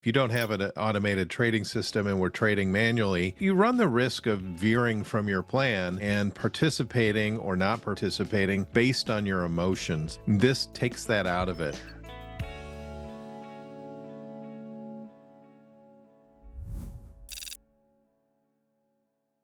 If you don't have an automated trading system and we're trading manually, you run the risk of veering from your plan and participating or not participating based on your emotions. This takes that out of it.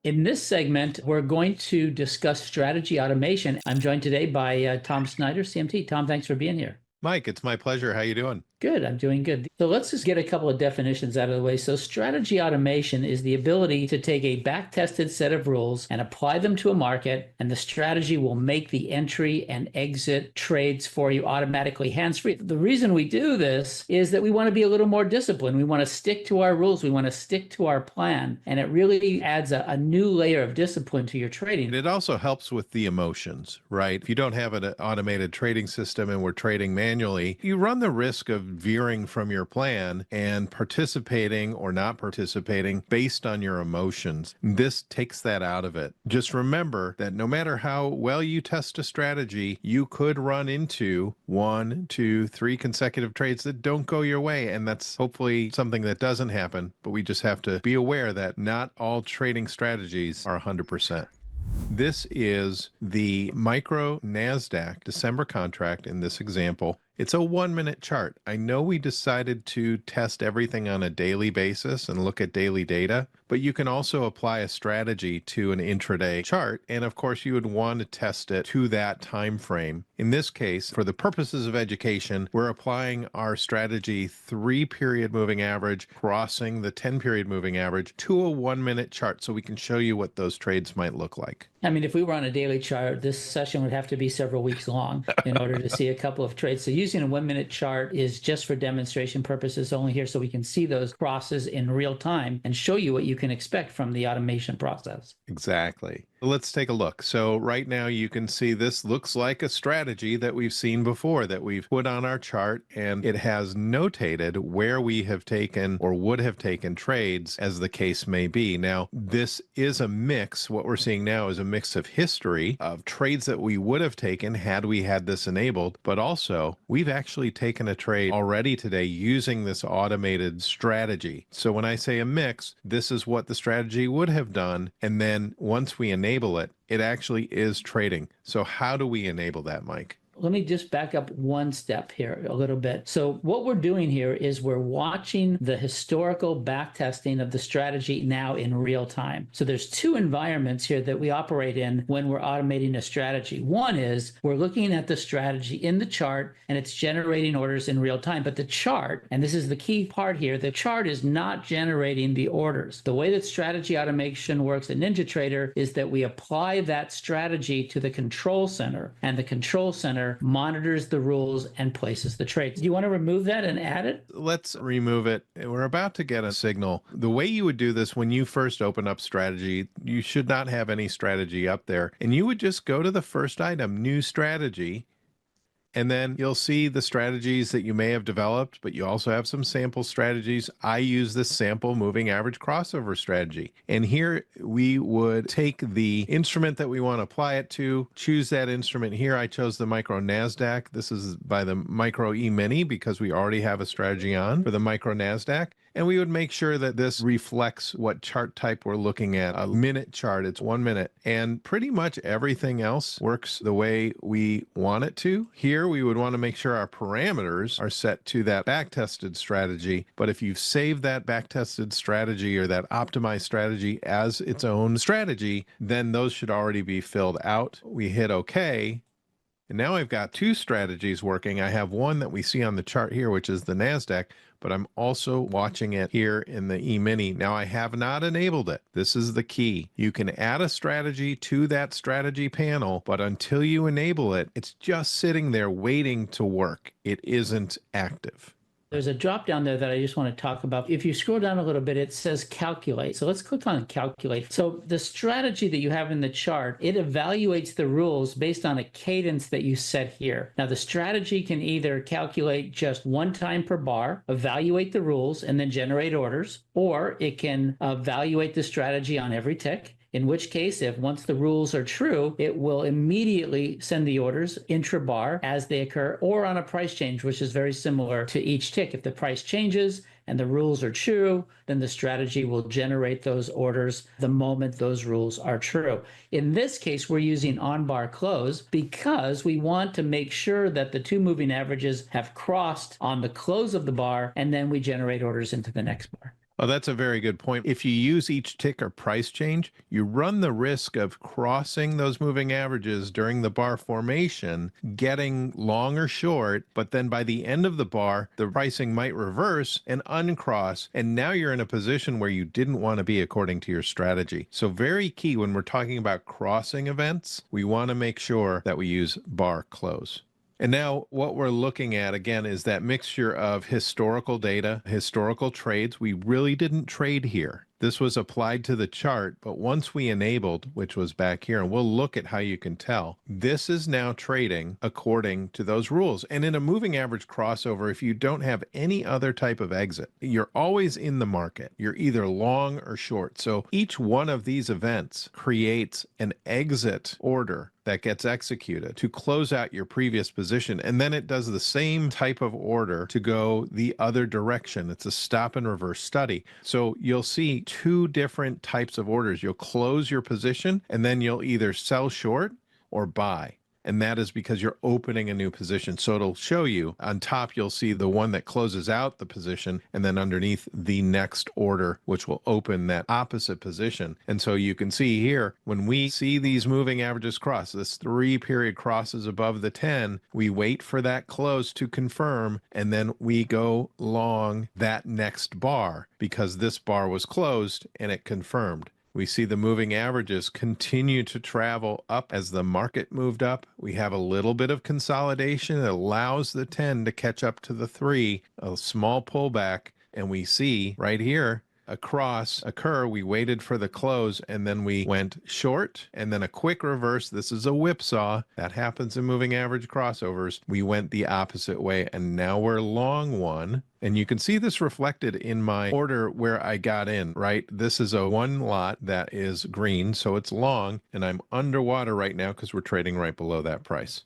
In this segment, we're going to discuss strategy automation. I'm joined today by Tom Snyder, CMT. Tom, thanks for being here. Mike, it's my pleasure. How you doing? Good, I'm doing good. So let's just get a couple of definitions out of the way. So strategy automation is the ability to take a back-tested set of rules and apply them to a market, and the strategy will make the entry and exit trades for you automatically hands-free. The reason we do this is that we want to be a little more disciplined. We want to stick to our rules. We want to stick to our plan, and it really adds a new layer of discipline to your trading. It also helps with the emotions, right? If you don't have an automated trading system and we're trading manually, you run the risk of veering from your plan and participating or not participating based on your emotions. This takes that out of it. Just remember that no matter how well you test a strategy, you could run into 1, 2, 3 consecutive trades that don't go your way. And that's hopefully something that doesn't happen, but we just have to be aware that not all trading strategies are 100%. This is the micro NASDAQ December contract in this example. It's a 1-minute chart. I know we decided to test everything on a daily basis and look at daily data, but you can also apply a strategy to an intraday chart. And of course, you would want to test it to that time frame. In this case, for the purposes of education, we're applying our strategy 3-period moving average, crossing the 10-period moving average to a 1-minute chart so we can show you what those trades might look like. I mean, if we were on a daily chart, this session would have to be several weeks long in order to see a couple of trades. So using a 1-minute chart is just for demonstration purposes only here, so we can see those crosses in real time and show you what you can expect from the automation process. Exactly. Let's take a look. So right now you can see this looks like a strategy that we've seen before that we've put on our chart, and it has notated where we have taken or would have taken trades as the case may be. Now, this is a mix. What we're seeing now is a mix of history of trades that we would have taken had we had this enabled, but also we've actually taken a trade already today using this automated strategy. So when I say a mix, this is what the strategy would have done, and then once we enable it, it actually is trading. So how do we enable that, Mike? Let me just back up one step here a little bit. So what we're doing here is we're watching the historical backtesting of the strategy now in real time. So there's 2 environments here that we operate in when we're automating a strategy. One is we're looking at the strategy in the chart and it's generating orders in real time. But the chart, and this is the key part here, the chart is not generating the orders. The way that strategy automation works at NinjaTrader is that we apply that strategy to the control center, and the control center monitors the rules and places the trades. Do you want to remove that and add it? Let's remove it. We're about to get a signal. The way you would do this when you first open up strategy, you should not have any strategy up there. And you would just go to the first item, new strategy, and then you'll see the strategies that you may have developed, but you also have some sample strategies. I use this sample moving average crossover strategy. And here we would take the instrument that we want to apply it to, choose that instrument. Here I chose the micro NASDAQ. This is by the micro E-mini because we already have a strategy on for the micro NASDAQ. And we would make sure that this reflects what chart type we're looking at. A minute chart, it's 1 minute. And pretty much everything else works the way we want it to. Here, we would want to make sure our parameters are set to that backtested strategy. But if you've saved that backtested strategy or that optimized strategy as its own strategy, then those should already be filled out. We hit OK. And now I've got 2 strategies working. I have one that we see on the chart here, which is the NASDAQ, but I'm also watching it here in the E-mini. Now I have not enabled it. This is the key. You can add a strategy to that strategy panel, but until you enable it, it's just sitting there waiting to work. It isn't active. There's a drop down there that I just want to talk about. If you scroll down a little bit, it says calculate. So let's click on calculate. So the strategy that you have in the chart, it evaluates the rules based on a cadence that you set here. Now the strategy can either calculate just 1 time per bar, evaluate the rules, and then generate orders, or it can evaluate the strategy on every tick. In which case, if once the rules are true, it will immediately send the orders intra-bar as they occur, or on a price change, which is very similar to each tick. If the price changes, and the rules are true, then the strategy will generate those orders the moment those rules are true. In this case, we're using on bar close because we want to make sure that the two moving averages have crossed on the close of the bar, and then we generate orders into the next bar. Oh, that's a very good point. If you use each tick or price change, you run the risk of crossing those moving averages during the bar formation, getting long or short, but then by the end of the bar, the pricing might reverse and uncross, and now you're in a position where you didn't want to be according to your strategy. So very key when we're talking about crossing events, we want to make sure that we use bar close. And now what we're looking at again is that mixture of historical data, historical trades. We really didn't trade here. This was applied to the chart, but once we enabled, which was back here, and we'll look at how you can tell, this is now trading according to those rules. And in a moving average crossover, if you don't have any other type of exit, you're always in the market. You're either long or short. So each one of these events creates an exit order that gets executed to close out your previous position. And then it does the same type of order to go the other direction. It's a stop and reverse study. So you'll see two different types of orders. You'll close your position and then you'll either sell short or buy. And that is because you're opening a new position. So it'll show you on top, you'll see the one that closes out the position, and then underneath the next order, which will open that opposite position. And so you can see here, when we see these moving averages cross, this 3-period crosses above the 10, we wait for that close to confirm, and then we go long that next bar because this bar was closed and it confirmed. We see the moving averages continue to travel up as the market moved up. We have a little bit of consolidation that allows the 10 to catch up to the 3, a small pullback, and we see right here a cross occur. We waited for the close and then we went short and then a quick reverse. This is a whipsaw. That happens in moving average crossovers. We went the opposite way and now we're long one. And you can see this reflected in my order where I got in, right? This is a one lot that is green, so it's long, and I'm underwater right now because we're trading right below that price.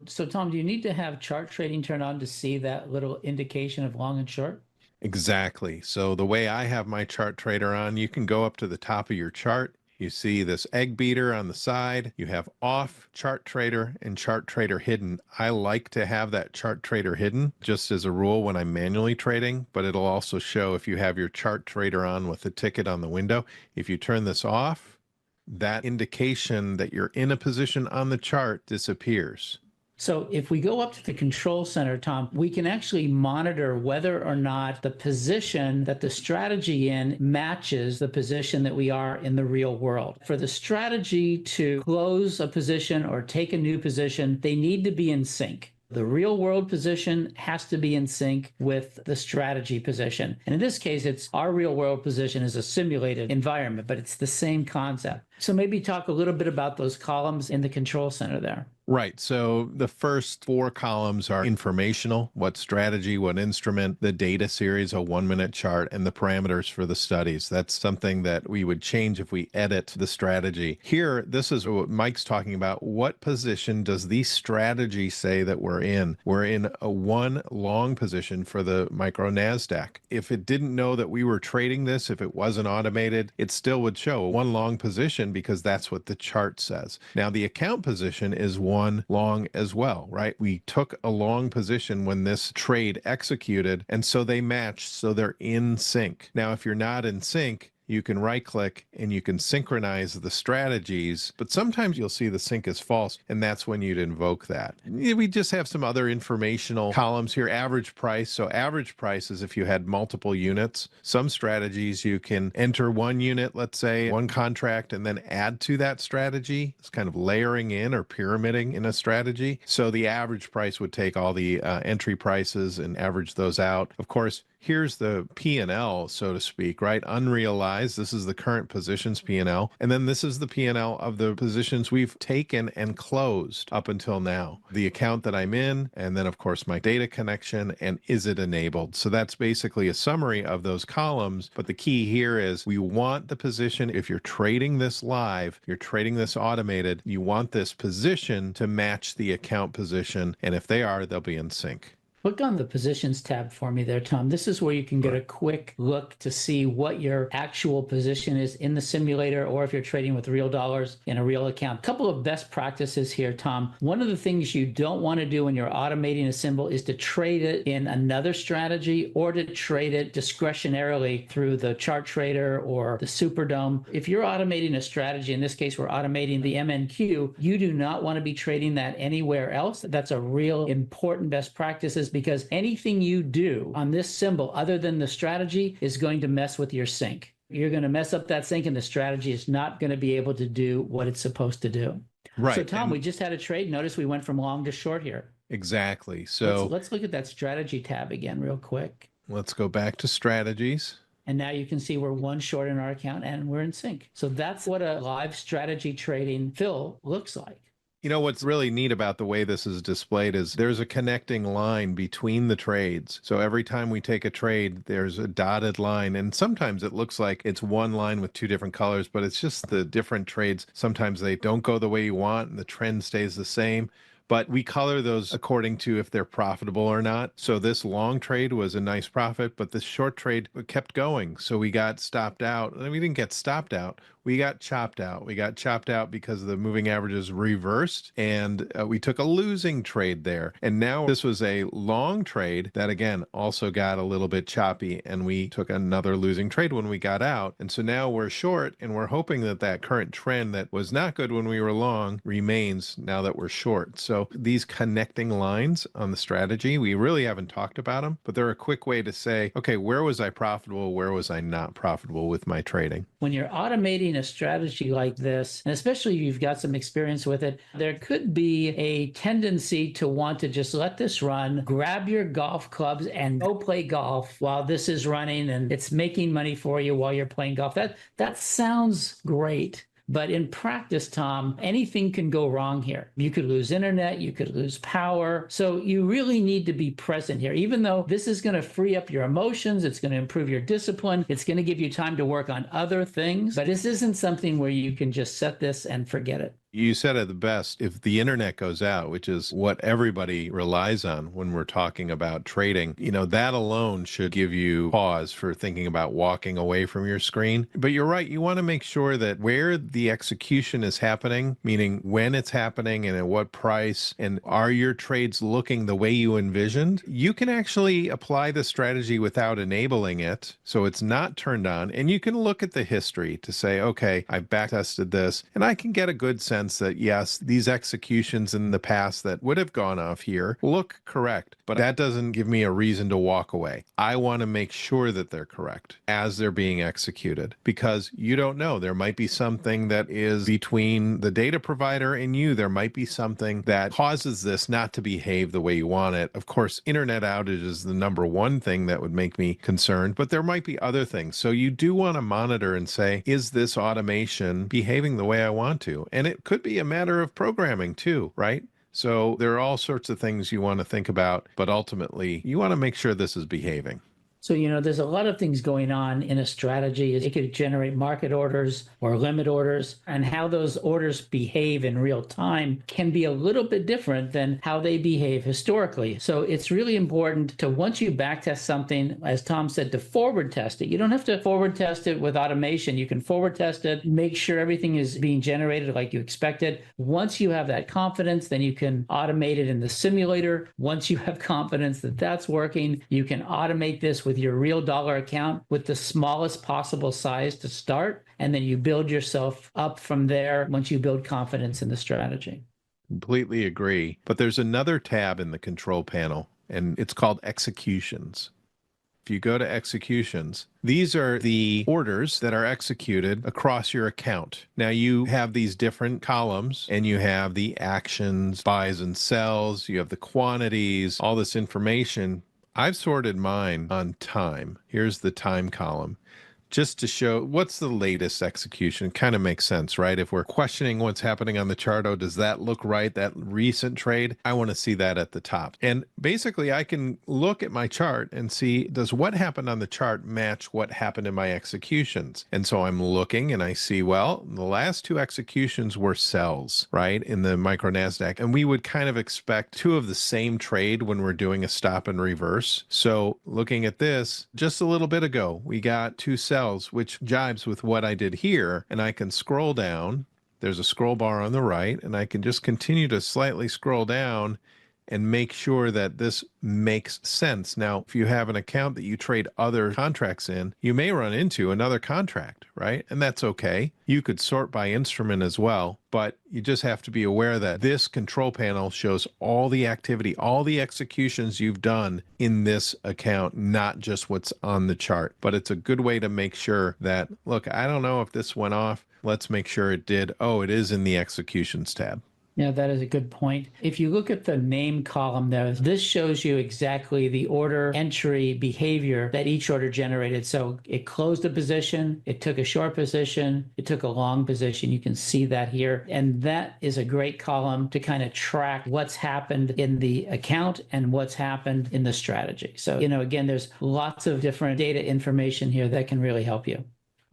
So, Tom, do you need to have chart trading turned on to see that little indication of long and short? Exactly. So the way I have my chart trader on, you can go up to the top of your chart. You see this egg beater on the side. You have off chart trader and chart trader hidden. I like to have that chart trader hidden just as a rule when I'm manually trading, but it'll also show if you have your chart trader on with the ticket on the window. If you turn this off, that indication that you're in a position on the chart disappears. So if we go up to the control center, Tom, we can actually monitor whether or not the position that the strategy in matches the position that we are in the real world. For the strategy to close a position or take a new position, they need to be in sync. The real world position has to be in sync with the strategy position. And in this case, it's our real world position is a simulated environment, but it's the same concept. So maybe talk a little bit about those columns in the control center there. Right. So the first 4 columns are informational, what strategy, what instrument, the data series, a 1-minute chart, and the parameters for the studies. That's something that we would change if we edit the strategy. Here, this is what Mike's talking about. What position does the strategy say that we're in? We're in a 1 long position for the micro NASDAQ. If it didn't know that we were trading this, if it wasn't automated, it still would show a 1 long position because that's what the chart says. Now, the account position is 1 long as well, right? We took a long position when this trade executed, and so they match, so they're in sync. Now, if you're not in sync, you can right click and you can synchronize the strategies, but sometimes you'll see the sync is false, and that's when you'd invoke that. We just have some other informational columns here. Average price. So average price is if you had multiple units. Some strategies you can enter 1 unit, let's say 1 contract, and then add to that strategy. It's kind of layering in or pyramiding in a strategy. So the average price would take all the entry prices and average those out. Of course, here's the P&L, so to speak, right? Unrealized. This is the current positions P&L. And then this is the P&L of the positions we've taken and closed up until now. The account that I'm in, and then of course my data connection, and is it enabled? So that's basically a summary of those columns. But the key here is we want the position, if you're trading this live, you're trading this automated, you want this position to match the account position. And if they are, they'll be in sync. Click on the positions tab for me there, Tom. This is where you can get a quick look to see what your actual position is in the simulator, or if you're trading with real dollars in a real account. A couple of best practices here, Tom. One of the things you don't want to do when you're automating a symbol is to trade it in another strategy, or to trade it discretionarily through the chart trader or the Superdome. If you're automating a strategy, in this case, we're automating the MNQ, you do not want to be trading that anywhere else. That's a real important best practices, because anything you do on this symbol other than the strategy is going to mess with your sync. You're going to mess up that sync, and the strategy is not going to be able to do what it's supposed to do. Right. So, Tom, we just had a trade. Notice we went from long to short here. Exactly. So let's look at that strategy tab again real quick. Let's go back to strategies. And now you can see we're one short in our account and we're in sync. So that's what a live strategy trading fill looks like. You know, what's really neat about the way this is displayed is there's a connecting line between the trades. So every time we take a trade, there's a dotted line. And sometimes it looks like it's one line with two different colors, but it's just the different trades. Sometimes they don't go the way you want and the trend stays the same. But we color those according to if they're profitable or not. So this long trade was a nice profit, but this short trade kept going. So we got stopped out. And we didn't get stopped out. We got chopped out. We got chopped out because the moving averages reversed, and we took a losing trade there. And now this was a long trade that, again, also got a little bit choppy, and we took another losing trade when we got out. And so now we're short, and we're hoping that that current trend that was not good when we were long remains now that we're short. So these connecting lines on the strategy, we really haven't talked about them, but they're a quick way to say, okay, where was I profitable? Where was I not profitable with my trading? When you're automating a strategy like this, and especially if you've got some experience with it, there could be a tendency to want to just let this run, grab your golf clubs and go play golf while this is running and it's making money for you while you're playing golf. That sounds great. But in practice, Tom, anything can go wrong here. You could lose internet, you could lose power. So you really need to be present here. Even though this is going to free up your emotions, it's going to improve your discipline, it's going to give you time to work on other things. But this isn't something where you can just set this and forget it. You said it the best. If the internet goes out, which is what everybody relies on when we're talking about trading, you know, that alone should give you pause for thinking about walking away from your screen. But you're right. You want to make sure that where the execution is happening, meaning when it's happening and at what price, and are your trades looking the way you envisioned, you can actually apply the strategy without enabling it. So it's not turned on. And you can look at the history to say, okay, I've backtested this and I can get a good sense that yes, these executions in the past that would have gone off here look correct, but that doesn't give me a reason to walk away. I want to make sure that they're correct as they're being executed, because you don't know. There might be something that is between the data provider and you. There might be something that causes this not to behave the way you want it. Of course, internet outage is the number one thing that would make me concerned, but there might be other things. So you do want to monitor and say, is this automation behaving the way I want to? And it could be a matter of programming too, right? So there are all sorts of things you want to think about, but ultimately you want to make sure this is behaving. So, you know, there's a lot of things going on in a strategy. It could generate market orders or limit orders, and how those orders behave in real time can be a little bit different than how they behave historically. So it's really important to, once you backtest something, as Tom said, to forward test it. You don't have to forward test it with automation. You can forward test it, make sure everything is being generated like you expected. Once you have that confidence, then you can automate it in the simulator. Once you have confidence that that's working, you can automate this with your real dollar account with the smallest possible size to start, and then you build yourself up from there once you build confidence in the strategy. Completely agree. But there's another tab in the control panel, and it's called executions. If you go to executions, these are the orders that are executed across your account. Now you have these different columns, and you have the actions, buys and sells, you have the quantities, all this information. I've sorted mine on time. Here's the time column. just to show what's the latest execution. Kind of makes sense, right? If we're questioning what's happening on the chart, oh, does that look right? That recent trade, I want to see that at the top. And basically, I can look at my chart and see, does what happened on the chart match what happened in my executions? And so I'm looking and I see, well, the last two executions were sells, right, in the micro NASDAQ. And we would kind of expect two of the same trade when we're doing a stop and reverse. So looking at this, just a little bit ago, we got two sells, which jibes with what I did here. And I can scroll down. There's a scroll bar on the right, and I can just continue to slightly scroll down and make sure that this makes sense. Now, if you have an account that you trade other contracts in, you may run into another contract, right? And that's okay. You could sort by instrument as well, but you just have to be aware that this control panel shows all the activity, all the executions you've done in this account, not just what's on the chart. But it's a good way to make sure that, look, I don't know if this went off. Let's make sure it did. Oh, it is in the executions tab. Yeah, that is a good point. If you look at the name column there, this shows you exactly the order entry behavior that each order generated. So it closed a position, it took a short position, it took a long position. You can see that here. And that is a great column to kind of track what's happened in the account and what's happened in the strategy. So, again, there's lots of different data information here that can really help you.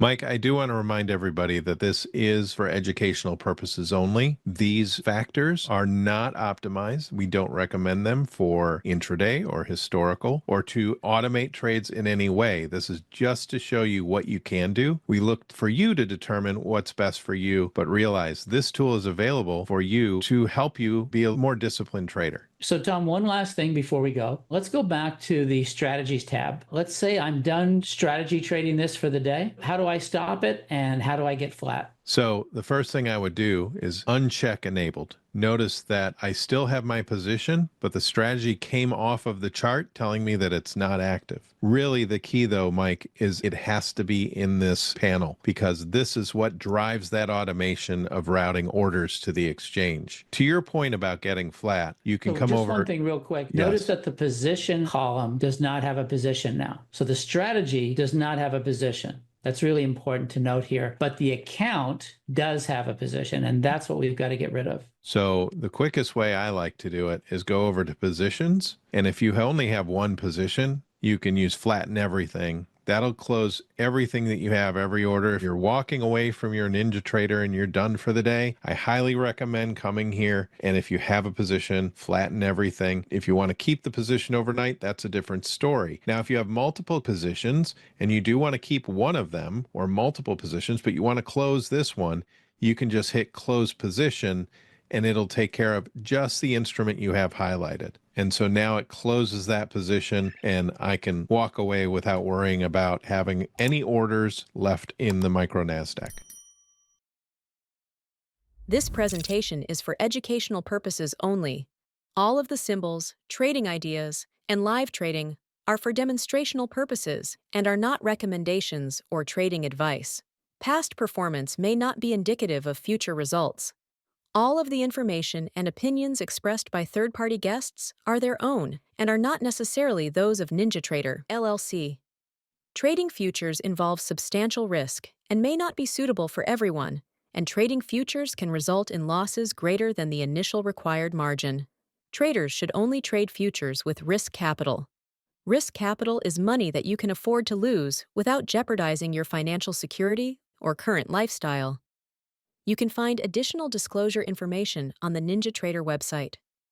Mike, I do want to remind everybody that this is for educational purposes only. These factors are not optimized. We don't recommend them for intraday or historical or to automate trades in any way. This is just to show you what you can do. We look for you to determine what's best for you, but realize this tool is available for you to help you be a more disciplined trader. So Tom, one last thing before we go. Let's go back to the strategies tab. Let's say I'm done strategy trading this for the day. How do I stop it and how do I get flat? So the first thing I would do is uncheck enabled. Notice that I still have my position, but the strategy came off of the chart telling me that it's not active. Really, the key though, Mike, is it has to be in this panel because this is what drives that automation of routing orders to the exchange. To your point about getting flat, you can come just over. One thing real quick. Yes. Notice that the position column does not have a position now. So the strategy does not have a position. That's really important to note here. But the account does have a position, and that's what we've got to get rid of. So the quickest way I like to do it is go over to positions. And if you only have one position, you can use flatten everything. That'll close everything that you have, every order. If you're walking away from your NinjaTrader and you're done for the day, I highly recommend coming here. And if you have a position, flatten everything. If you want to keep the position overnight, that's a different story. Now, if you have multiple positions and you do want to keep one of them or multiple positions, but you want to close this one, you can just hit close position and it'll take care of just the instrument you have highlighted. And so now it closes that position and I can walk away without worrying about having any orders left in the micro NASDAQ. This presentation is for educational purposes only. All of the symbols, trading ideas, and live trading are for demonstrational purposes and are not recommendations or trading advice. Past performance may not be indicative of future results. All of the information and opinions expressed by third-party guests are their own and are not necessarily those of NinjaTrader, LLC. Trading futures involves substantial risk and may not be suitable for everyone, and trading futures can result in losses greater than the initial required margin. Traders should only trade futures with risk capital. Risk capital is money that you can afford to lose without jeopardizing your financial security or current lifestyle. You can find additional disclosure information on the NinjaTrader website.